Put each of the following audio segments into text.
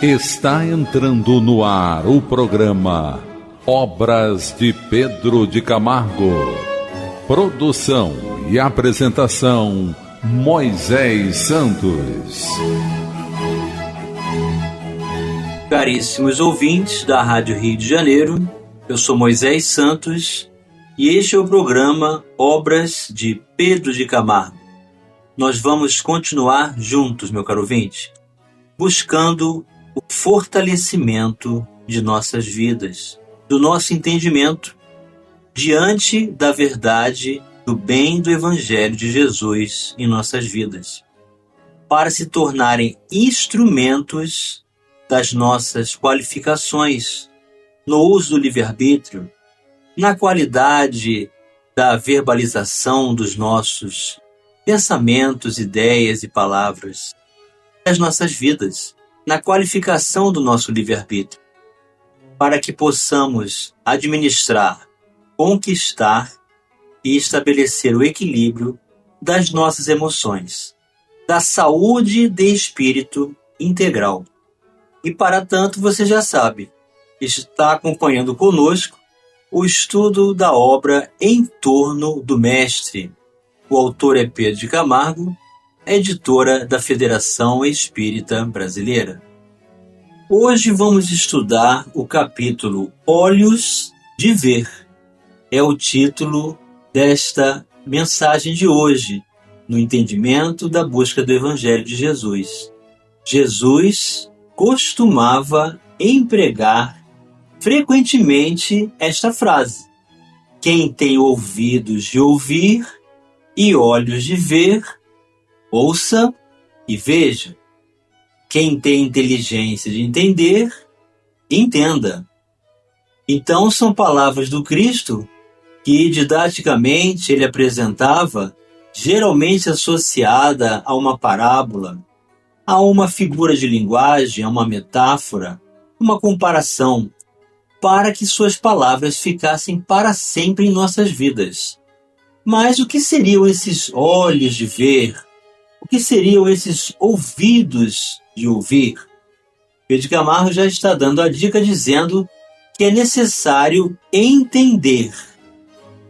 Está entrando no ar o programa Obras de Pedro de Camargo. Produção e apresentação Moisés Santos. Caríssimos ouvintes da Rádio Rio de Janeiro, eu sou Moisés Santos e este é o programa Obras de Pedro de Camargo. Nós vamos continuar juntos, meu caro ouvinte, buscando o fortalecimento de nossas vidas, do nosso entendimento, diante da verdade do bem do Evangelho de Jesus em nossas vidas, para se tornarem instrumentos das nossas qualificações no uso do livre-arbítrio, na qualidade da verbalização dos nossos pensamentos, ideias e palavras, das nossas vidas, na qualificação do nosso livre-arbítrio, para que possamos administrar, conquistar e estabelecer o equilíbrio das nossas emoções, da saúde de espírito integral. E para tanto, você já sabe, está acompanhando conosco o estudo da obra Em Torno do Mestre. O autor é Pedro de Camargo, editora da Federação Espírita Brasileira. Hoje vamos estudar o capítulo Olhos de Ver. É o título desta mensagem de hoje, no entendimento da busca do Evangelho de Jesus. Jesus costumava empregar frequentemente esta frase: quem tem ouvidos de ouvir e olhos de ver, ouça e veja. Quem tem inteligência de entender, entenda. Então são palavras do Cristo que didaticamente ele apresentava, geralmente associada a uma parábola, a uma figura de linguagem, a uma metáfora, uma comparação, para que suas palavras ficassem para sempre em nossas vidas. Mas o que seriam esses olhos de ver? O que seriam esses ouvidos de ouvir? Pedro de Camargo já está dando a dica dizendo que é necessário entender.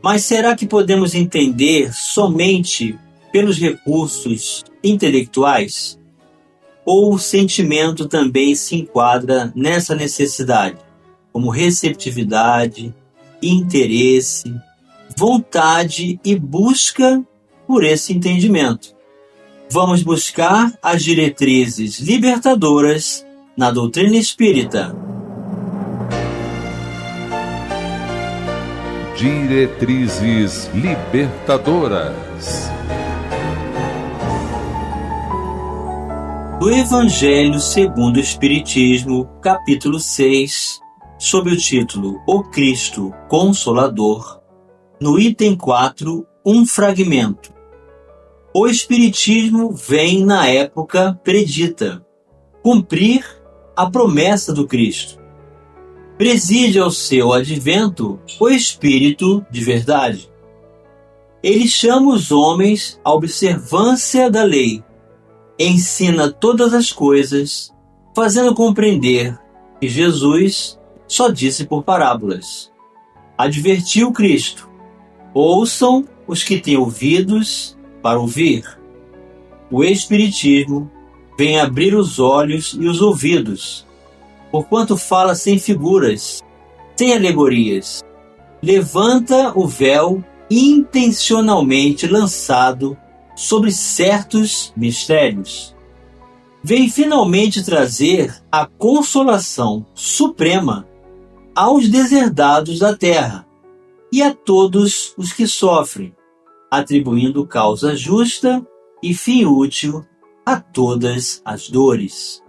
Mas será que podemos entender somente pelos recursos intelectuais? Ou o sentimento também se enquadra nessa necessidade, como receptividade, interesse, vontade e busca por esse entendimento? Vamos buscar as diretrizes libertadoras na doutrina espírita. Diretrizes libertadoras. Do Evangelho segundo o Espiritismo, capítulo 6, sob o título O Cristo Consolador, no item 4, um fragmento. O Espiritismo vem na época predita, cumprir a promessa do Cristo. Preside ao seu advento o Espírito de verdade. Ele chama os homens à observância da lei, ensina todas as coisas, fazendo compreender que Jesus só disse por parábolas. Advertiu Cristo: ouçam os que têm ouvidos para ouvir. O Espiritismo vem abrir os olhos e os ouvidos, porquanto fala sem figuras, sem alegorias. Levanta o véu intencionalmente lançado sobre certos mistérios. Vem finalmente trazer a consolação suprema aos deserdados da terra e a todos os que sofrem, atribuindo causa justa e fim útil a todas as dores.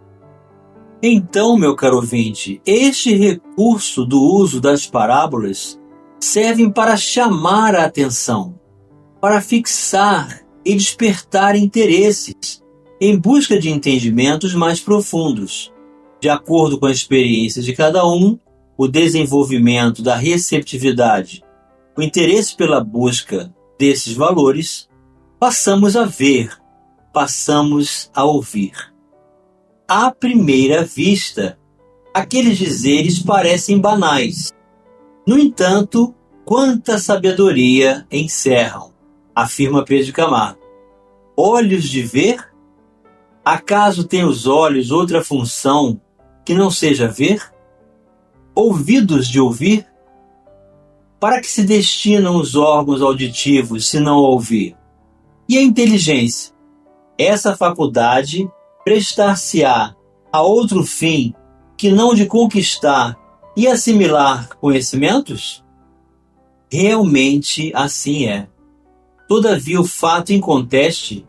Então, meu caro ouvinte, este recurso do uso das parábolas serve para chamar a atenção, para fixar e despertar interesses em busca de entendimentos mais profundos, de acordo com a experiência de cada um, o desenvolvimento da receptividade, o interesse pela busca desses valores, passamos a ver, passamos a ouvir. À primeira vista, aqueles dizeres parecem banais. No entanto, quanta sabedoria encerram, afirma Pedro de Camargo. Olhos de ver? Acaso têm os olhos outra função que não seja ver? Ouvidos de ouvir? Para que se destinam os órgãos auditivos se não ouvir? E a inteligência? Essa faculdade prestar-se-á a outro fim que não de conquistar e assimilar conhecimentos? Realmente assim é. Todavia, o fato inconteste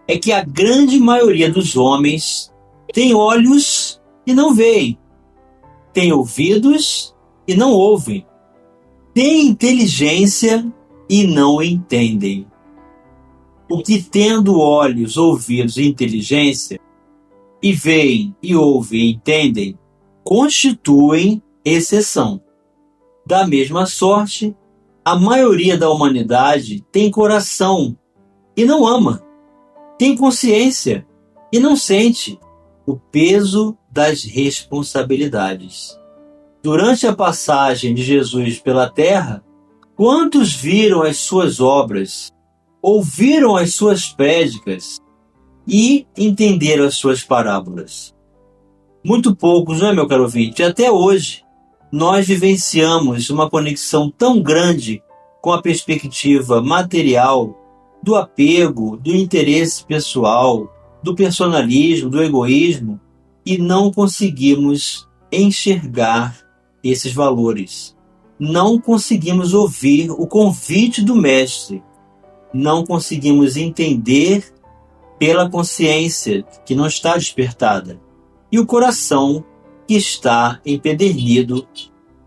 é que a grande maioria dos homens tem olhos e não veem, tem ouvidos e não ouvem, tem inteligência e não entendem. O que, tendo olhos, ouvidos e inteligência, e veem, e ouvem e entendem, constituem exceção. Da mesma sorte, a maioria da humanidade tem coração e não ama, tem consciência e não sente o peso das responsabilidades. Durante a passagem de Jesus pela terra, quantos viram as suas obras, ouviram as suas prédicas e entenderam as suas parábolas? Muito poucos, não é, meu caro ouvinte? Até hoje, nós vivenciamos uma conexão tão grande com a perspectiva material, do apego, do interesse pessoal, do personalismo, do egoísmo, e não conseguimos enxergar esses valores. Não conseguimos ouvir o convite do Mestre. Não conseguimos entender pela consciência que não está despertada e o coração que está empedernido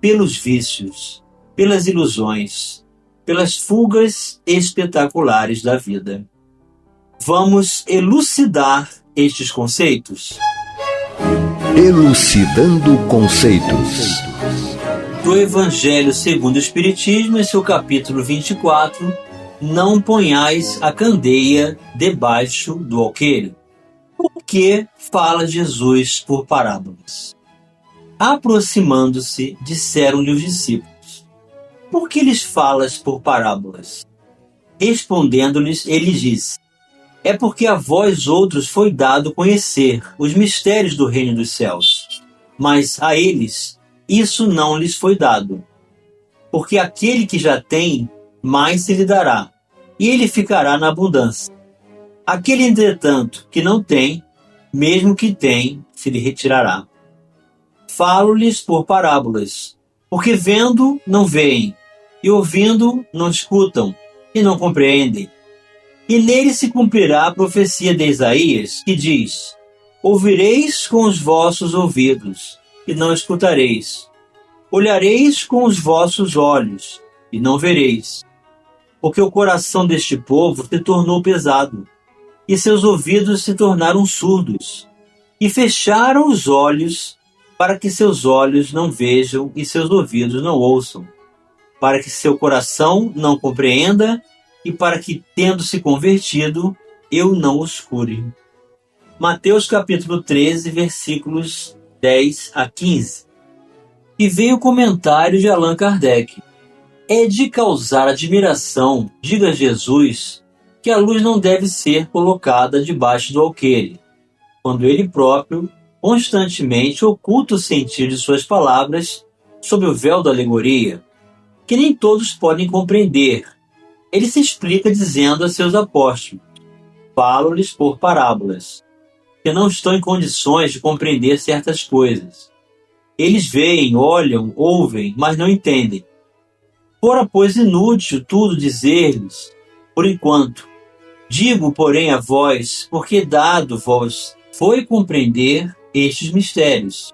pelos vícios, pelas ilusões, pelas fugas espetaculares da vida. Vamos elucidar estes conceitos? Elucidando conceitos. Do Evangelho segundo o Espiritismo, em seu capítulo 24, não ponhais a candeia debaixo do alqueire. Por que fala Jesus por parábolas? Aproximando-se, disseram-lhe os discípulos: por que lhes falas por parábolas? Respondendo-lhes, ele disse: é porque a vós outros foi dado conhecer os mistérios do reino dos céus, mas a eles isso não lhes foi dado. Porque aquele que já tem, mais se lhe dará, e ele ficará na abundância. Aquele, entretanto, que não tem, mesmo que tem, se lhe retirará. Falo-lhes por parábolas, porque vendo, não veem, e ouvindo, não escutam, e não compreendem. E nele se cumprirá a profecia de Isaías, que diz: ouvireis com os vossos ouvidos, e não escutareis. Olhareis com os vossos olhos, e não vereis. Porque o coração deste povo se tornou pesado, e seus ouvidos se tornaram surdos, e fecharam os olhos, para que seus olhos não vejam e seus ouvidos não ouçam, para que seu coração não compreenda, e para que, tendo se convertido, eu não os cure. Mateus capítulo 13, versículos 10 a 15. E vem o comentário de Allan Kardec. É de causar admiração, diga Jesus, que a luz não deve ser colocada debaixo do alqueire, quando ele próprio constantemente oculta o sentido de suas palavras sob o véu da alegoria, que nem todos podem compreender. Ele se explica dizendo a seus apóstolos: falo-lhes por parábolas, que não estão em condições de compreender certas coisas. Eles veem, olham, ouvem, mas não entendem. Fora, pois, inútil tudo dizer-lhes, por enquanto. Digo, porém, a vós, porque dado vós foi compreender estes mistérios.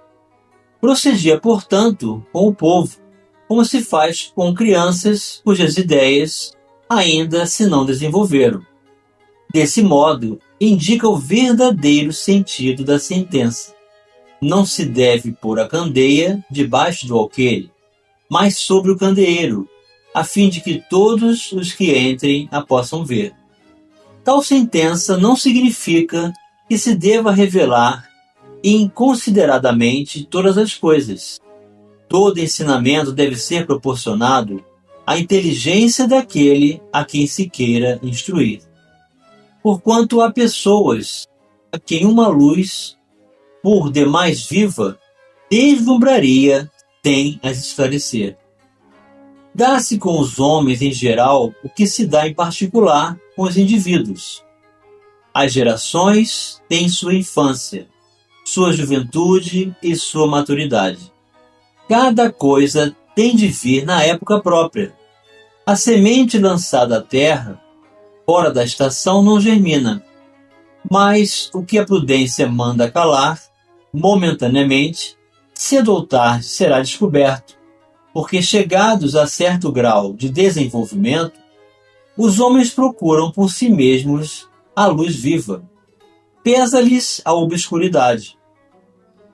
Procedia, portanto, com o povo, como se faz com crianças cujas ideias ainda se não desenvolveram. Desse modo, indica o verdadeiro sentido da sentença. Não se deve pôr a candeia debaixo do alqueire, mas sobre o candeeiro, a fim de que todos os que entrem a possam ver. Tal sentença não significa que se deva revelar inconsideradamente todas as coisas. Todo ensinamento deve ser proporcionado à inteligência daquele a quem se queira instruir. Porquanto há pessoas a quem uma luz, por demais viva, deslumbraria sem as esclarecer. Dá-se com os homens em geral o que se dá em particular com os indivíduos. As gerações têm sua infância, sua juventude e sua maturidade. Cada coisa tem de vir na época própria. A semente lançada à terra, fora da estação, não germina. Mas o que a prudência manda calar, momentaneamente, cedo ou tarde será descoberto, porque chegados a certo grau de desenvolvimento, os homens procuram por si mesmos a luz viva. Pesa-lhes a obscuridade.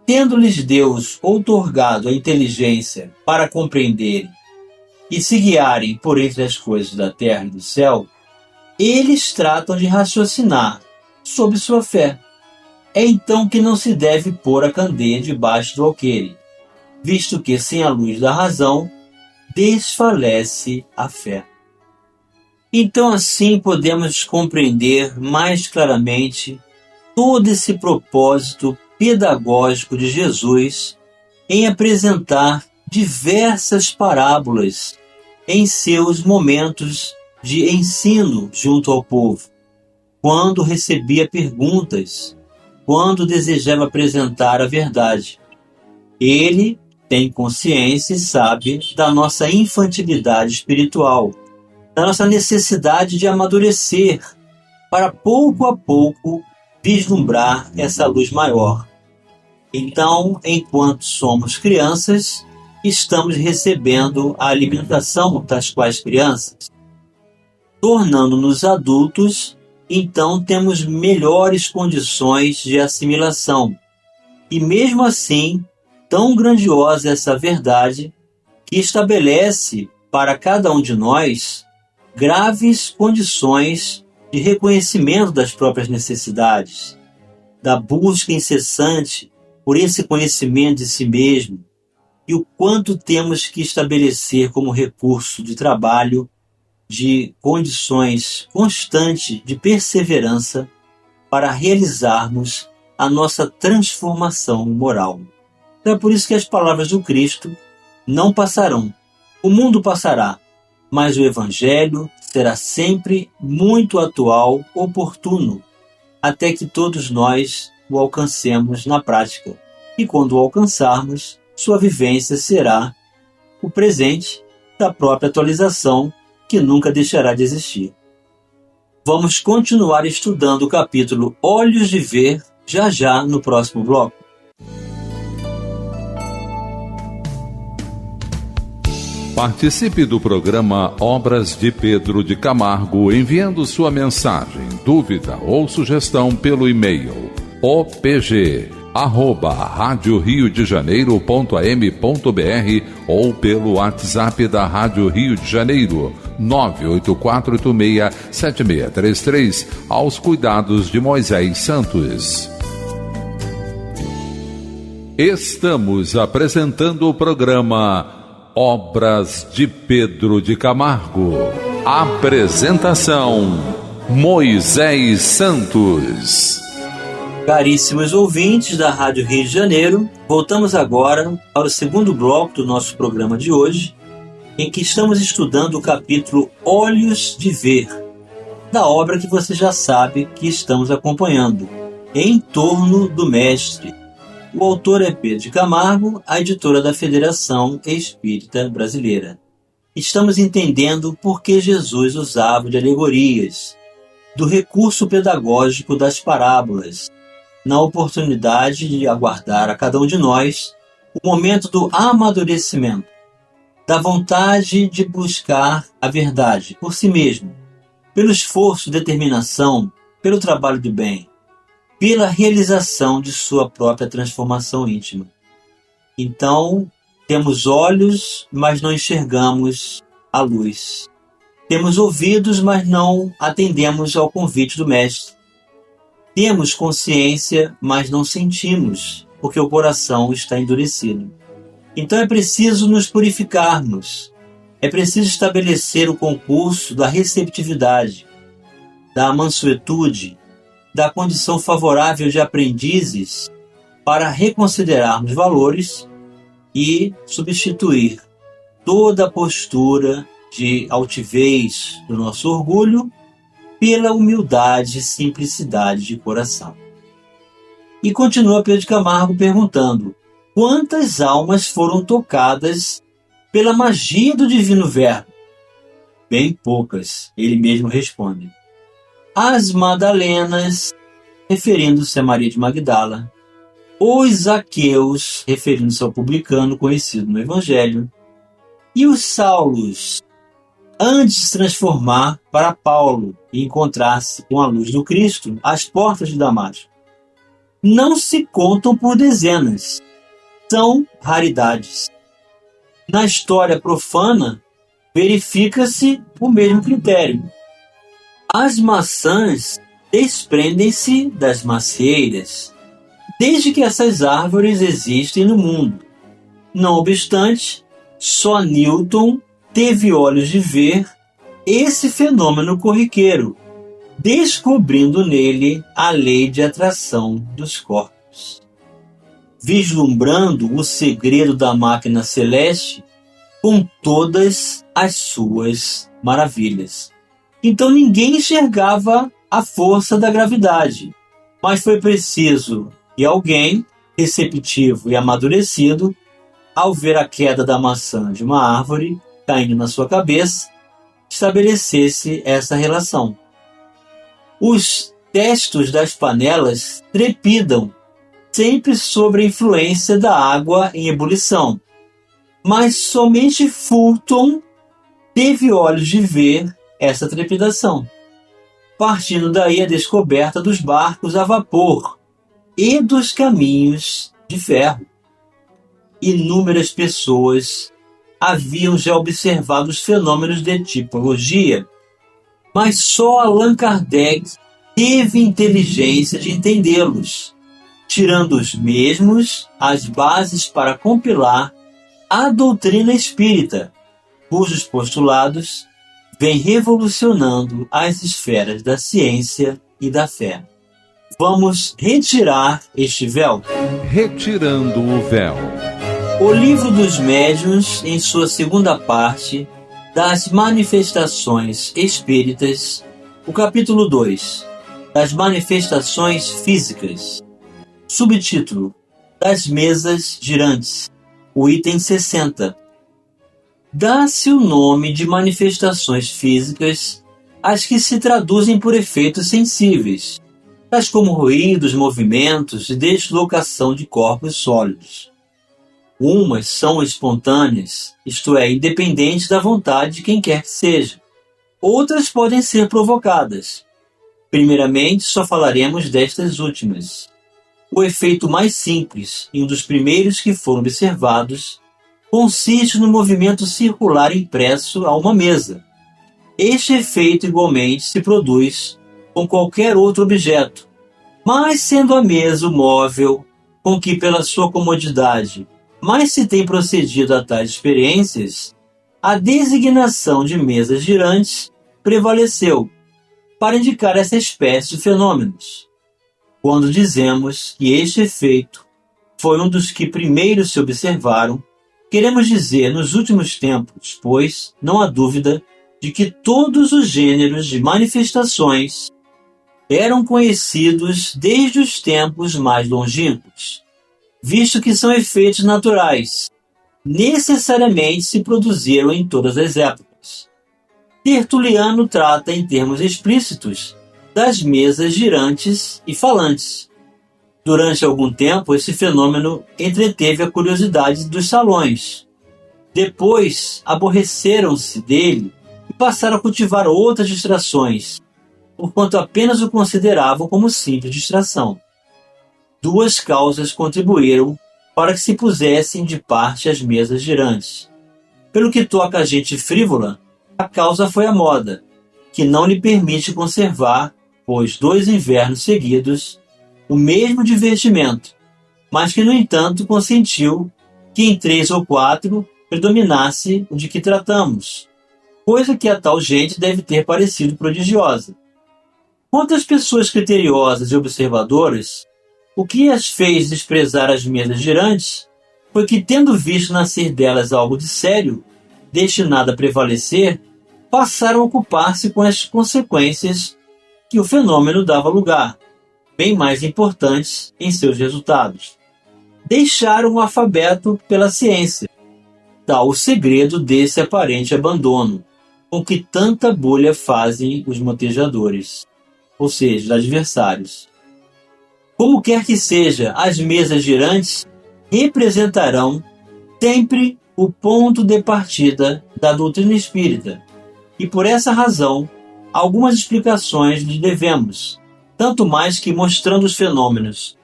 Tendo-lhes Deus outorgado a inteligência para compreenderem e se guiarem por entre as coisas da terra e do céu, eles tratam de raciocinar sob sua fé. É então que não se deve pôr a candeia debaixo do alqueire, visto que sem a luz da razão desfalece a fé. Então assim podemos compreender mais claramente todo esse propósito pedagógico de Jesus em apresentar diversas parábolas em seus momentos de ensino junto ao povo, quando recebia perguntas, quando desejava apresentar a verdade. Ele tem consciência e sabe da nossa infantilidade espiritual, da nossa necessidade de amadurecer para pouco a pouco vislumbrar essa luz maior. Então, enquanto somos crianças, estamos recebendo a alimentação das quais crianças. Tornando-nos adultos, então temos melhores condições de assimilação. E mesmo assim, tão grandiosa essa verdade que estabelece para cada um de nós graves condições de reconhecimento das próprias necessidades, da busca incessante por esse conhecimento de si mesmo e o quanto temos que estabelecer como recurso de trabalho de condições constantes de perseverança para realizarmos a nossa transformação moral. Então é por isso que as palavras do Cristo não passarão. O mundo passará, mas o Evangelho será sempre muito atual, oportuno, até que todos nós o alcancemos na prática. E quando o alcançarmos, sua vivência será o presente da própria atualização que nunca deixará de existir. Vamos continuar estudando o capítulo Olhos de Ver já no próximo bloco. Participe do programa Obras de Pedro de Camargo enviando sua mensagem, dúvida ou sugestão pelo e-mail opg@radioriodejaneiro.am.br ou pelo WhatsApp da Rádio Rio de Janeiro 984867633 aos cuidados de Moisés Santos. Estamos apresentando o programa Obras de Pedro de Camargo. Apresentação: Moisés Santos. Caríssimos ouvintes da Rádio Rio de Janeiro, voltamos agora para o segundo bloco do nosso programa de hoje, em que estamos estudando o capítulo Olhos de Ver, da obra que você já sabe que estamos acompanhando, Em Torno do Mestre. O autor é Pedro de Camargo, a editora da Federação Espírita Brasileira. Estamos entendendo por que Jesus usava de alegorias, do recurso pedagógico das parábolas, na oportunidade de aguardar a cada um de nós o momento do amadurecimento, da vontade de buscar a verdade por si mesmo, pelo esforço, determinação, pelo trabalho do bem, pela realização de sua própria transformação íntima. Então, temos olhos, mas não enxergamos a luz. Temos ouvidos, mas não atendemos ao convite do Mestre. Temos consciência, mas não sentimos porque o coração está endurecido. Então é preciso nos purificarmos. É preciso estabelecer o concurso da receptividade, da mansuetude, da condição favorável de aprendizes para reconsiderarmos valores e substituir toda a postura de altivez do nosso orgulho pela humildade e simplicidade de coração. E continua Pedro de Camargo perguntando: quantas almas foram tocadas pela magia do divino verbo? Bem poucas, ele mesmo responde. As Madalenas, referindo-se a Maria de Magdala, os Zaqueus, referindo-se ao publicano conhecido no Evangelho, e os Saulos, antes de se transformar para Paulo e encontrar-se com a luz do Cristo às portas de Damasco. Não se contam por dezenas, são raridades. Na história profana, verifica-se o mesmo critério. As maçãs desprendem-se das macieiras, desde que essas árvores existem no mundo. Não obstante, só Newton teve olhos de ver esse fenômeno corriqueiro, descobrindo nele a lei de atração dos corpos. Vislumbrando o segredo da máquina celeste com todas as suas maravilhas. Então ninguém enxergava a força da gravidade, mas foi preciso que alguém, receptivo e amadurecido, ao ver a queda da maçã de uma árvore caindo na sua cabeça, estabelecesse essa relação. Os testos das panelas trepidam sempre sob a influência da água em ebulição, mas somente Fulton teve olhos de ver essa trepidação. Partindo daí a descoberta dos barcos a vapor e dos caminhos de ferro. Inúmeras pessoas haviam já observado os fenômenos de tipologia, mas só Allan Kardec teve inteligência de entendê-los, tirando os mesmos as bases para compilar a doutrina espírita, cujos postulados vêm revolucionando as esferas da ciência e da fé. Vamos retirar este véu? Retirando o véu. O Livro dos Médiuns, em sua segunda parte, das Manifestações Espíritas, o capítulo 2, das Manifestações Físicas, subtítulo, das Mesas Girantes, o item 60. Dá-se o nome de manifestações físicas às que se traduzem por efeitos sensíveis, tais como ruídos, movimentos e deslocação de corpos sólidos. Umas são espontâneas, isto é, independentes da vontade de quem quer que seja. Outras podem ser provocadas. Primeiramente, só falaremos destas últimas. O efeito mais simples, e um dos primeiros que foram observados, consiste no movimento circular impresso a uma mesa. Este efeito igualmente se produz com qualquer outro objeto, mas sendo a mesa o móvel com que, pela sua comodidade, mais se tem procedido a tais experiências, a designação de mesas girantes prevaleceu para indicar essa espécie de fenômenos. Quando dizemos que este efeito foi um dos que primeiro se observaram, queremos dizer nos últimos tempos, pois não há dúvida de que todos os gêneros de manifestações eram conhecidos desde os tempos mais longínquos, visto que são efeitos naturais, necessariamente se produziram em todas as épocas. Tertuliano trata em termos explícitos das mesas girantes e falantes. Durante algum tempo, esse fenômeno entreteve a curiosidade dos salões. Depois, aborreceram-se dele e passaram a cultivar outras distrações, porquanto apenas o consideravam como simples distração. Duas causas contribuíram para que se pusessem de parte as mesas girantes. Pelo que toca a gente frívola, a causa foi a moda, que não lhe permite conservar, pois 2 invernos seguidos, o mesmo divertimento, mas que, no entanto, consentiu que em 3 ou 4 predominasse o de que tratamos, coisa que a tal gente deve ter parecido prodigiosa. Quanto às pessoas criteriosas e observadoras, o que as fez desprezar as mesas girantes foi que, tendo visto nascer delas algo de sério, destinado a prevalecer, passaram a ocupar-se com as consequências que o fenômeno dava lugar, bem mais importantes em seus resultados. Deixaram o alfabeto pela ciência, tal o segredo desse aparente abandono, com que tanta bolha fazem os motejadores, ou seja, os adversários. Como quer que seja, as mesas girantes representarão sempre o ponto de partida da doutrina espírita, e por essa razão, algumas explicações lhe devemos, tanto mais que, mostrando os fenômenos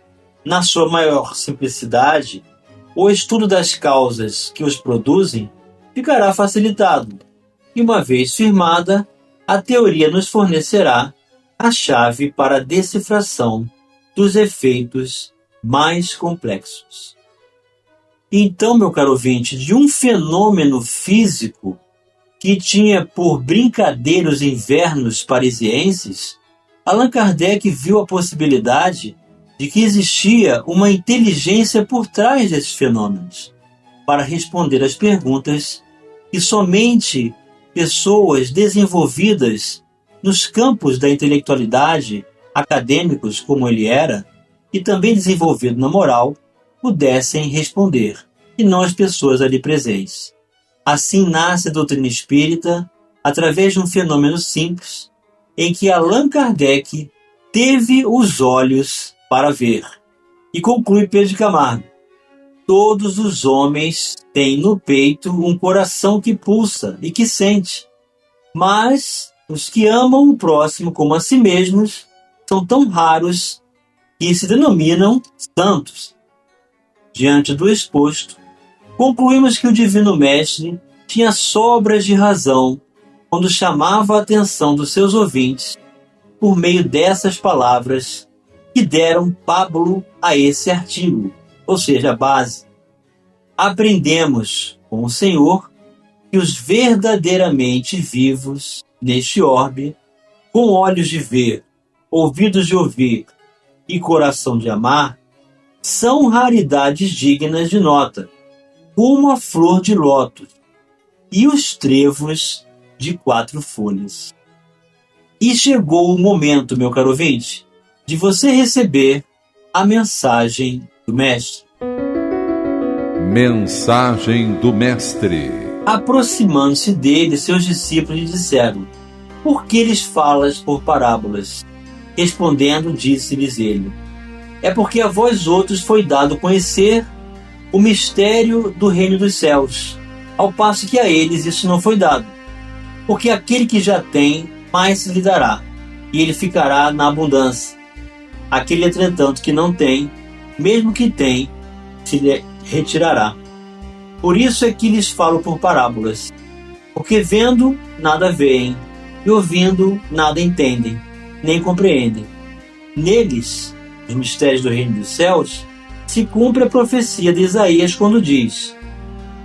na sua maior simplicidade, o estudo das causas que os produzem ficará facilitado, e uma vez firmada, a teoria nos fornecerá a chave para a decifração dos efeitos mais complexos. Então, meu caro ouvinte, de um fenômeno físico que tinha por brincadeira os invernos parisienses, Allan Kardec viu a possibilidade de que existia uma inteligência por trás desses fenômenos, para responder às perguntas que somente pessoas desenvolvidas nos campos da intelectualidade, acadêmicos como ele era, e também desenvolvido na moral, pudessem responder, e não as pessoas ali presentes. Assim nasce a doutrina espírita, através de um fenômeno simples, em que Allan Kardec teve os olhos para ver. E conclui Pedro de Camargo: todos os homens têm no peito um coração que pulsa e que sente, mas os que amam o próximo como a si mesmos são tão raros que se denominam santos. Diante do exposto, concluímos que o Divino Mestre tinha sobras de razão quando chamava a atenção dos seus ouvintes por meio dessas palavras que deram pábulo a esse artigo, ou seja, a base. Aprendemos com o Senhor que os verdadeiramente vivos neste orbe, com olhos de ver, ouvidos de ouvir e coração de amar, são raridades dignas de nota, como a flor de lótus e os trevos de 4 folhas. E chegou o momento, meu caro ouvinte, de você receber a mensagem do Mestre. Mensagem do Mestre. Aproximando-se dele, seus discípulos lhe disseram: por que lhes falas por parábolas? Respondendo, disse-lhes ele: é porque a vós outros foi dado conhecer o mistério do reino dos céus, ao passo que a eles isso não foi dado. Porque aquele que já tem, mais se lhe dará, e ele ficará na abundância. Aquele, entretanto, que não tem, mesmo que tem, se lhe retirará. Por isso é que lhes falo por parábolas, porque vendo, nada veem, e ouvindo, nada entendem, nem compreendem. Neles, os mistérios do reino dos céus, se cumpre a profecia de Isaías quando diz: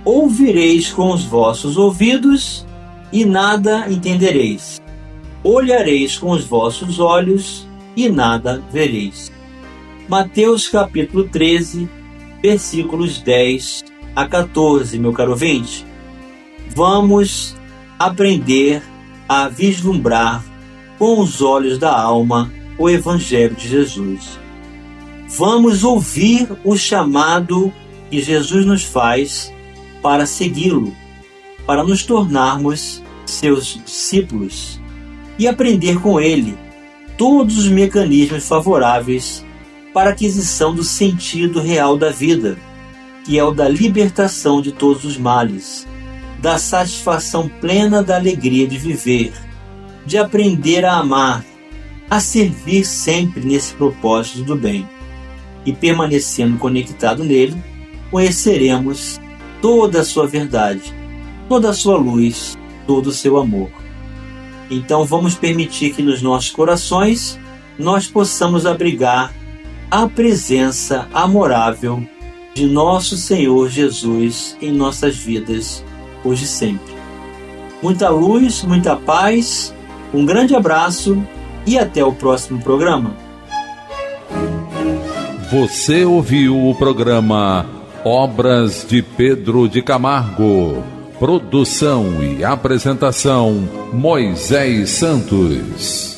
ouvireis com os vossos ouvidos e nada entendereis. Olhareis com os vossos olhos e nada vereis. Mateus capítulo 13, versículos 10 a 14, meu caro ouvinte. Vamos aprender a vislumbrar com os olhos da alma o Evangelho de Jesus. Vamos ouvir o chamado que Jesus nos faz para segui-lo, para nos tornarmos seus discípulos e aprender com ele todos os mecanismos favoráveis para a aquisição do sentido real da vida, que é o da libertação de todos os males, da satisfação plena da alegria de viver, de aprender a amar, a servir sempre nesse propósito do bem. E permanecendo conectado nele, conheceremos toda a sua verdade, toda a sua luz, todo o seu amor. Então vamos permitir que nos nossos corações nós possamos abrigar a presença amorável de nosso Senhor Jesus em nossas vidas, hoje e sempre. Muita luz, muita paz, um grande abraço e até o próximo programa. Você ouviu o programa Obras de Pedro de Camargo. Produção e apresentação Moisés Santos.